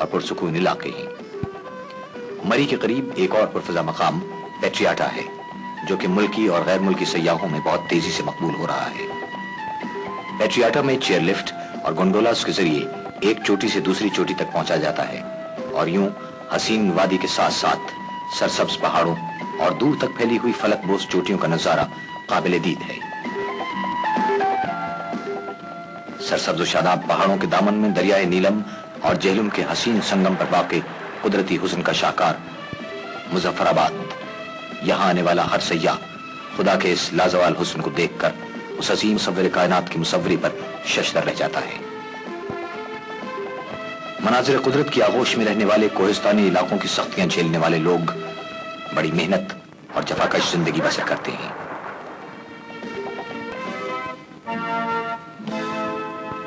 और पुरसुकून इलाके हैं। मरी के करीब एक और पुरफजा मकाम पेट्रियाटा है, जो कि मुल्की और गैर मुल्की सयाहों में बहुत तेजी से मकबूल हो रहा है। पेट्रियाटा में चेयरलिफ्ट और गोंडोलास के जरिए एक चोटी से दूसरी चोटी तक पहुंचा जाता है और यूं हसीन वादी के साथ साथ सरसब्ज पहाड़ों और दूर तक फैली हुई फलकबोस चोटियों का नजारा काबिल दीद है। सरसब्ज और शादाब पहाड़ों के दामन में दरियाए नीलम और जेहलम के हसीन संगम पर वाक़े कुदरती हुस्न का शाहकार मुजफ्फराबाद। यहाँ आने वाला हर सय्याह खुदा के इस लाजवाल हुस्न को देखकर उस अजीम मुसव्विर कायनात की मुसव्वरी पर शशदर रह जाता है। मनाजिर कुदरत की आगोश में रहने वाले कोहिस्तानी इलाकों की सख्तियां झेलने वाले लोग बड़ी मेहनत और जफाकश जिंदगी बसर करते हैं।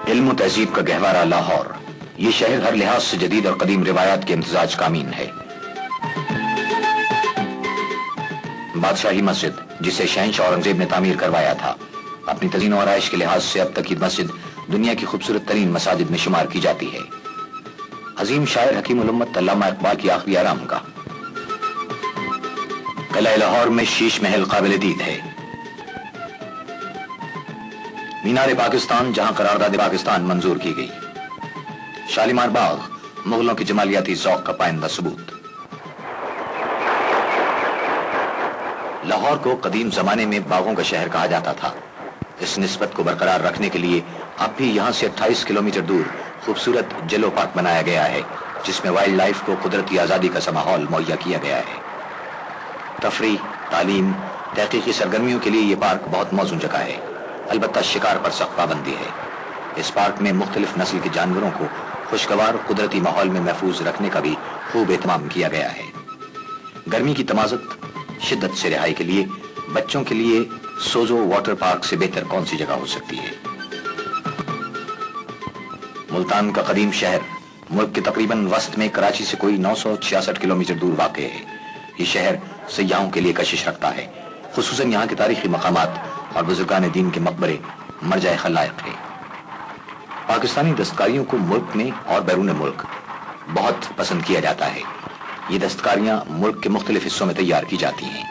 इल्म तहजीब का गहवारा लाहौर, ये शहर हर लिहाज से जदीद और कदीम रिवायात के इम्तिजाज का अमीन है। बादशाही मस्जिद, जिसे शहंशाह औरंगजेब ने तामीर करवाया था, अपनी तज़ीन और आयश के लिहाज से अब तक ये मस्जिद दुनिया की खूबसूरत तरीन मसाजिद में शुमार की जाती है। अजीम शायर हकीम उल उम्मत अल्लामा इकबाल की आखिरी आरामगाह किला लाहौर में शीश महल काबिल दीद है। मीनार पाकिस्तान, जहां करारदाद पाकिस्तान मंजूर की गई। शालीमार बाग, मुगलों की जमालियाती ज़ौक़ का पाइंदा सबूत। लाहौर को कदीम जमाने में बागों का शहर कहा जाता था। इस निस्बत को बरकरार रखने के लिए अब भी यहाँ से 28 किलोमीटर दूर खूबसूरत जेलो पार्क बनाया गया है, जिसमें वाइल्ड लाइफ को कुदरती आज़ादी का माहौल मुहैया किया गया है। तफरीह, तालीम, तहकीकी सरगर्मियों के लिए ये पार्क बहुत मौजूद जगह है। अलबत्ता शिकार पर सख्त पाबंदी है। इस पार्क में मुख्तलिफ नस्ल के जानवरों को खुशगवार कुदरती माहौल में महफूज रखने का भी खूब एहतमाम किया गया है। गर्मी की तमाज़त शिद्दत से रिहाई के लिए बच्चों के लिए सोजो वाटर पार्क से बेहतर कौन सी जगह हो सकती है। मुल्तान का कदीम शहर मुल्क के तकरीबन वस्त में कराची से कोई 966 किलोमीटर दूर वाक़ है। ये शहर सयाहों के लिए कशिश रखता है, खुसूसन यहाँ के तारीखी मकामात और बुजुर्गान दीन के मकबरे मरजाए खलाइक है। पाकिस्तानी दस्तकारियों को मुल्क में और बैरून मुल्क बहुत पसंद किया जाता है। ये दस्तकारियां मुल्क के मुख्तलिफ हिस्सों में तैयार की जाती हैं।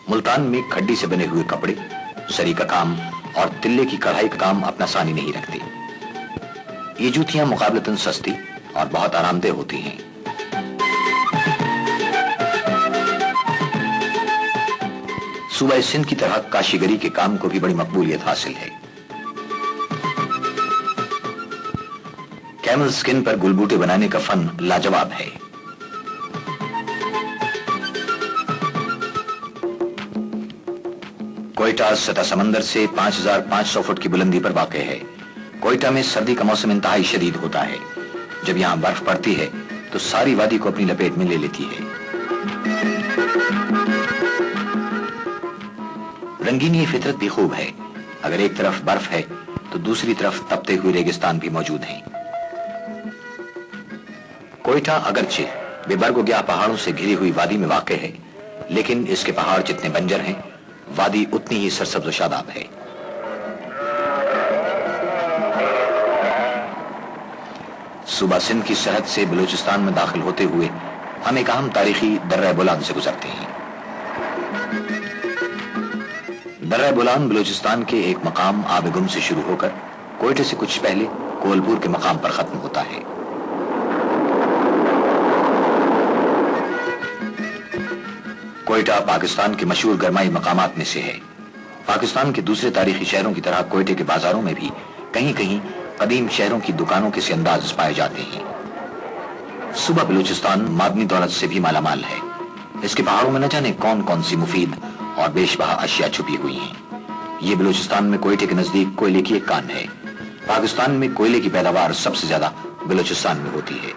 मुल्तान में खड्डी से बने हुए कपड़े, सरी का काम और तिल्ले की कढ़ाई का काम अपना सानी नहीं रखते। ये जूतियां मुकाबलतन सस्ती और बहुत आरामदेह होती हैं। सूबा सिंध की तरह काशीगरी के काम को भी बड़ी मकबूलियत हासिल है। कैमल स्किन पर गुलबूटे बनाने का फन लाजवाब है। कोयटा सतह समंदर से 5500 फुट की बुलंदी पर वाक़ है। कोयटा में सर्दी का मौसम इंतहाई शदीद होता है। जब यहाँ बर्फ पड़ती है तो सारी वादी को अपनी लपेट में ले लेती है। रंगीनी फितरत भी खूब है। अगर एक तरफ बर्फ है तो दूसरी तरफ तपते हुए रेगिस्तान भी मौजूद हैं। कोयटा अगरचे बेबरगोग्या पहाड़ों से घिरी हुई वादी में वाक़ है, लेकिन इसके पहाड़ जितने बंजर हैं, वादी उतनी ही सरसब्ज और शादाब है। सूबा सिंध की सरहद से बलूचिस्तान में दाखिल होते हुए हम एक अहम तारीखी दर्रा बुलान से गुजरते हैं। दर्रा बुलान बलूचिस्तान के एक मकाम आबेगुम से शुरू होकर कोयटे से कुछ पहले कोलपुर के मकाम पर खत्म होता है। कोयटा पाकिस्तान के मशहूर गरमाई मकामात में से है। पाकिस्तान के दूसरे तारीखी शहरों की तरह कोयटे के बाजारों में भी कहीं कहीं कदीम शहरों की दुकानों के से अंदाज पाए जाते हैं। सूबा बलूचिस्तान मादनी दौलत से भी मालामाल है। इसके पहाड़ों में न जाने कौन कौन सी मुफीद और बेशबहा अशिया छुपी हुई हैं। ये बलूचिस्तान में कोयटे के नजदीक कोयले की एक कान है। पाकिस्तान में कोयले की पैदावार सबसे ज्यादा बलूचिस्तान में होती है।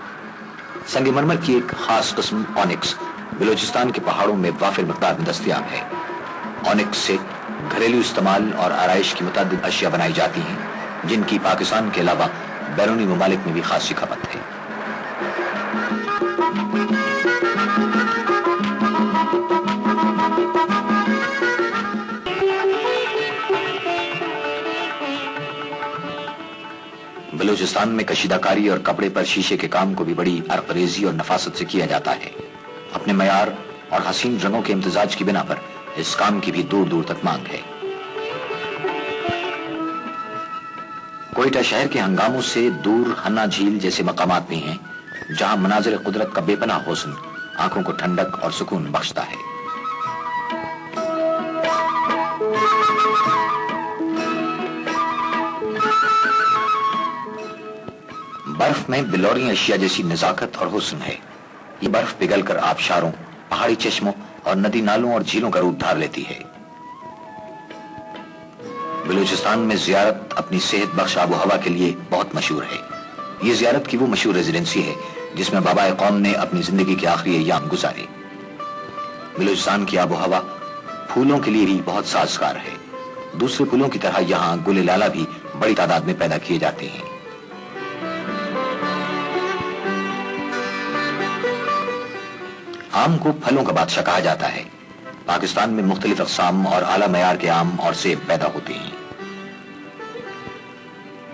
संगमरमर की एक खास किस्म ऑनिक्स बलूचिस्तान के पहाड़ों में वाफिर मकदार में दस्तयाब है। ऑनिक्स से घरेलू इस्तेमाल और आराइश की मुतअद्दिद अशिया बनाई जाती हैं, जिनकी पाकिस्तान के अलावा बैरूनी ममालिक में भी खासी खपत है। بلوچستان میں کشیدہ کاری اور کپڑے پر شیشے کے کام کو بھی بڑی عرقریزی اور نفاست سے کیا جاتا ہے. اپنے معیار اور حسین رنگوں کے امتزاج کی بنا پر اس کام کی بھی دور دور تک مانگ ہے. کوئٹہ شہر کے ہنگاموں سے دور ہنا جھیل جیسے مقامات بھی ہیں جہاں مناظر قدرت کا بے پناہ حسن آنکھوں کو ٹھنڈک اور سکون بخشتا ہے. برف میں بلوری اشیاء جیسی نزاکت اور حسن ہے. یہ برف پگھل کر آبشاروں، پہاڑی چشموں اور ندی نالوں اور جھیلوں کا روپ دھار لیتی ہے. بلوچستان میں زیارت اپنی صحت بخش آب و ہوا کے لیے بہت مشہور ہے. یہ زیارت کی وہ مشہور ریزیڈنسی ہے جس میں بابا قوم نے اپنی زندگی کے آخری ایام گزارے. بلوچستان کی آب و ہوا پھولوں کے لیے بھی بہت سازگار ہے. دوسرے پھولوں کی طرح یہاں گل لالہ بھی بڑی تعداد میں پیدا کیے جاتے ہیں. آم کو پھلوں کا بادشاہ کہا جاتا ہے. پاکستان میں مختلف اقسام اور اعلیٰ معیار کے آم اور سیب پیدا ہوتے ہیں.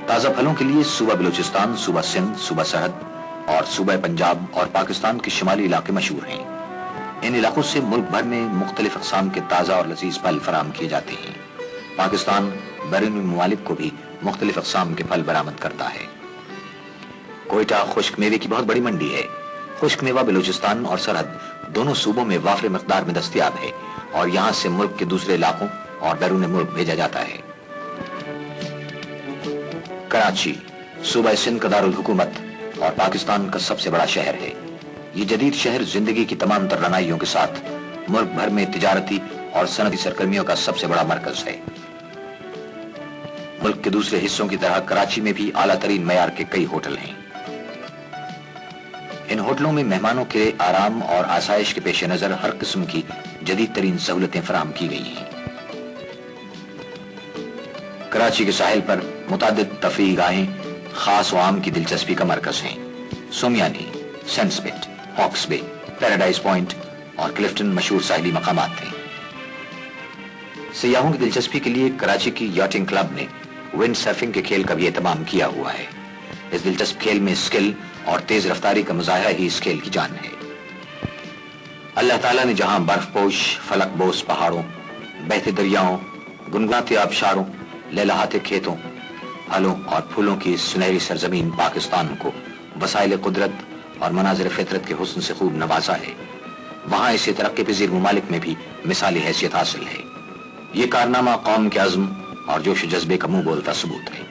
تازہ پھلوں کے لیے صوبہ بلوچستان، صوبہ سندھ، صوبہ سرحد اور صوبہ پنجاب اور پاکستان کے شمالی علاقے مشہور ہیں. ان علاقوں سے ملک بھر میں مختلف اقسام کے تازہ اور لذیذ پھل فراہم کیے جاتے ہیں. پاکستان بیرونی ممالک کو بھی مختلف اقسام کے پھل برآمد کرتا ہے. کوئٹہ خشک میوے کی بہت بڑی منڈی ہے. خشک میوہ بلوچستان اور سرحد دونوں صوبوں میں وافر مقدار میں دستیاب ہے اور یہاں سے ملک کے دوسرے علاقوں اور بیرون ملک بھیجا جاتا ہے. کراچی صوبہ سندھ کا دارالحکومت اور پاکستان کا سب سے بڑا شہر ہے. یہ جدید شہر زندگی کی تمام تر رعنائیوں کے ساتھ ملک بھر میں تجارتی اور صنعتی سرگرمیوں کا سب سے بڑا مرکز ہے. ملک کے دوسرے حصوں کی طرح کراچی میں بھی اعلیٰ ترین معیار کے کئی ہوٹل ہیں. ان ہوٹلوں میں مہمانوں کے آرام اور آسائش کے پیش نظر ہر قسم کی جدید ترین سہولتیں فراہم کی گئی ہیں. کراچی کے ساحل پر متعدد تفریحی گاہیں خاص و عام کی دلچسپی کا مرکز ہیں. سومیانی، سینڈ سپٹ، ہاکس بے، پیراڈائز پوائنٹ اور کلفٹن مشہور ساحلی مقامات ہیں. سیاحوں کی دلچسپی کے لیے کراچی کی یاٹنگ کلب نے ونڈ سرفنگ کے کھیل کا بھی اہتمام کیا ہوا ہے. اس دلچسپ کھیل میں اسکل اور تیز رفتاری کا مظاہرہ ہی اس کھیل کی جان ہے. اللہ تعالیٰ نے جہاں برف پوش فلک بوس پہاڑوں، بہتے دریاؤں، گنگناتے آبشاروں، لہلہاتے کھیتوں، پھلوں اور پھولوں کی سنہری سرزمین پاکستان کو وسائل قدرت اور مناظر فطرت کے حسن سے خوب نوازا ہے، وہاں اسے ترقی پذیر ممالک میں بھی مثالی حیثیت حاصل ہے. یہ کارنامہ قوم کے عزم اور جوش و جذبے کا منہ بولتا ثبوت ہے.